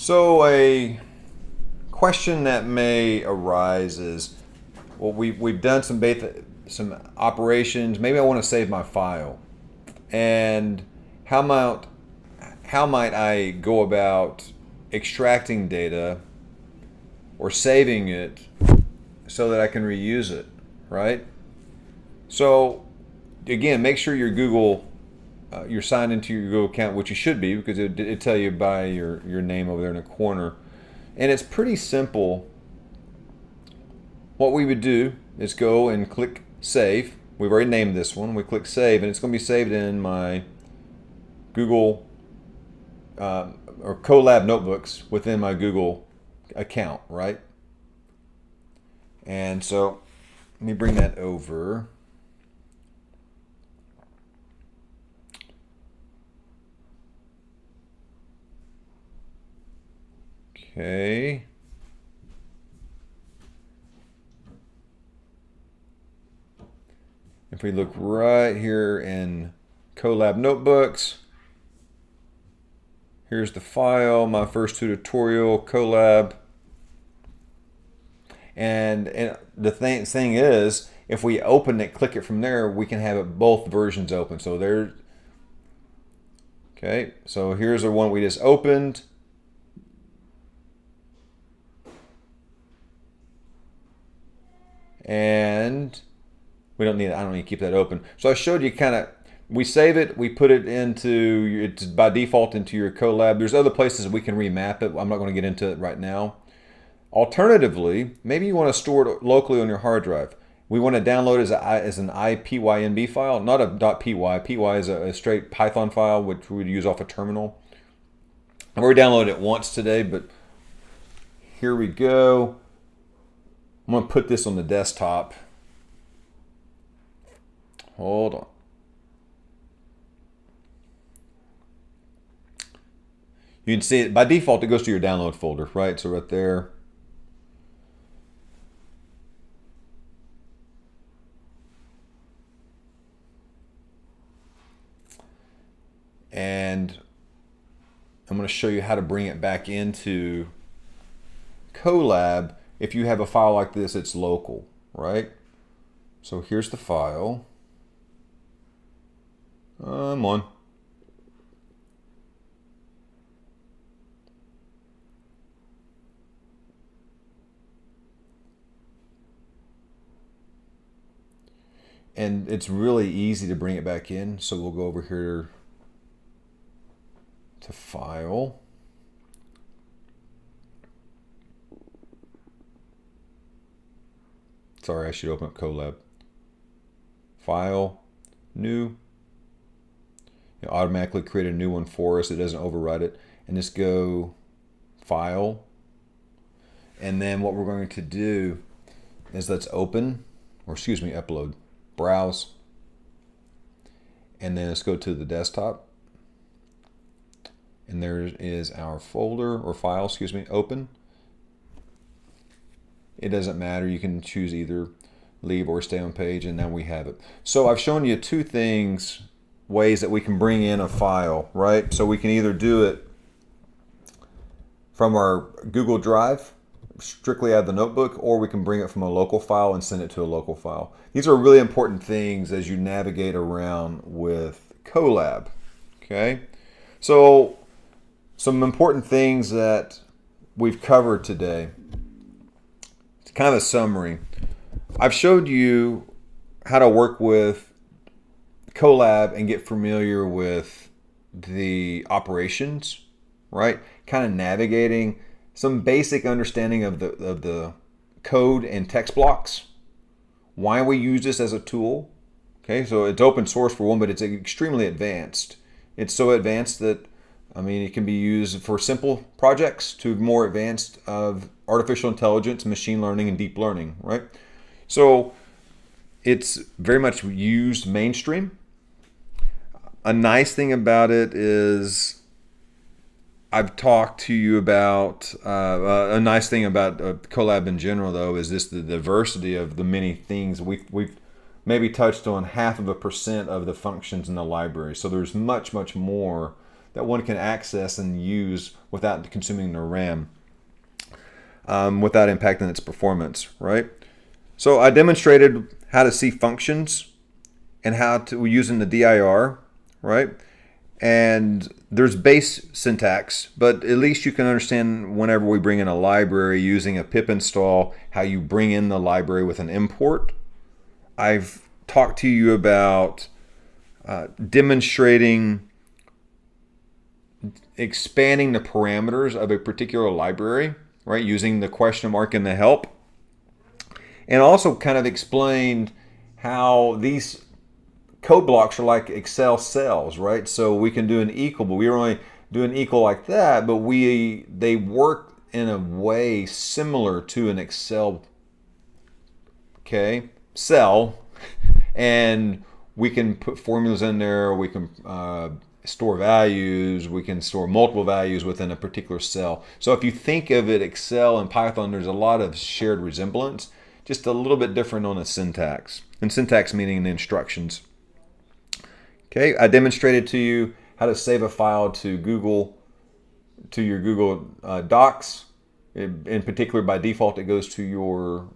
So a question that may arise is, well, we've done some operations. Maybe I want to save my file, and how might how might I go about extracting data or saving it so that I can reuse it, right? So again, make sure your you're signed into your Google account, which you should be because it tell you by your name over there in the corner. And it's pretty simple. What we would do is go and click save. We've already named this one. We click save, and it's going to be saved in my Google or Colab notebooks within my Google account, right? And so let me bring that over. Okay. If we look right here in Colab notebooks, here's the file, my first tutorial, Colab. And the thing is, if we open it, click it from there, we can have it both versions open. So there's, okay, so here's the one we just opened. And I don't need to keep that open. So I showed you we save it, we put it it's by default into your Colab. There's other places we can remap it. I'm not going to get into it right now. Alternatively, maybe you want to store it locally on your hard drive. We want to download it as an IPYNB file, not a .py. Py is a straight Python file, which we would use off a terminal. I've already downloaded it once today, but here we go. I'm going to put this on the desktop. Hold on. You can see it by default, it goes to your download folder, right? So right there. And I'm going to show you how to bring it back into Colab. If you have a file like this, it's local, right? So here's the file. I'm on. And it's really easy to bring it back in. So we'll go over here to File. Sorry, I should open up Colab. File, New. It automatically create a new one for us. It doesn't override it. And just go File. And then what we're going to do is let's open, or excuse me, upload, browse. And then let's go to the desktop. And there is our folder or file, excuse me, open. It doesn't matter. You can choose either leave or stay on page, and now we have it. So I've shown you two ways that we can bring in a file, right? So we can either do it from our Google Drive, strictly out of the notebook, or we can bring it from a local file and send it to a local file. These are really important things as you navigate around with Colab, okay? So some important things that we've covered today. It's kind of a summary. I've showed you how to work with Colab and get familiar with the operations, right? Kind of navigating, some basic understanding of the code and text blocks, why we use this as a tool. Okay, so it's open source for one, but it's extremely advanced. It's so advanced that, I mean, it can be used for simple projects to more advanced of artificial intelligence, machine learning, and deep learning, right? So it's very much used mainstream. A nice thing about it is I've talked to you about a nice thing about Colab in general, though, is this the diversity of the many things. We've maybe touched on 0.5% of the functions in the library. So there's much more that one can access and use without consuming their RAM, without impacting its performance, right? So I demonstrated how to see functions and how to using the dir, right? And there's base syntax, but at least you can understand whenever we bring in a library using a pip install, how you bring in the library with an import. I've talked to you about demonstrating expanding the parameters of a particular library, right, using the question mark in the help, and also kind of explained how these code blocks are like Excel cells, right? So we can do an equal, but we only do an equal like that, but they work in a way similar to an Excel, okay, cell, and we can put formulas in there. We can store values. We can store multiple values within a particular cell. So if you think of it, Excel and Python, there's a lot of shared resemblance, just a little bit different on the syntax. And syntax meaning the instructions. Okay, I demonstrated to you how to save a file to your Google Docs. In particular, by default, it goes to your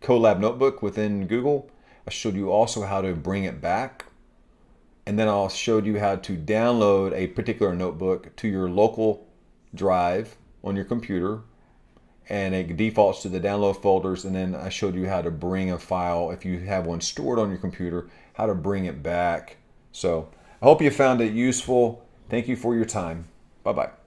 Colab notebook within Google. I showed you also how to bring it back. And then I showed you how to download a particular notebook to your local drive on your computer. And it defaults to the download folders. And then I showed you how to bring a file, if you have one stored on your computer, how to bring it back. So I hope you found it useful. Thank you for your time. Bye-bye.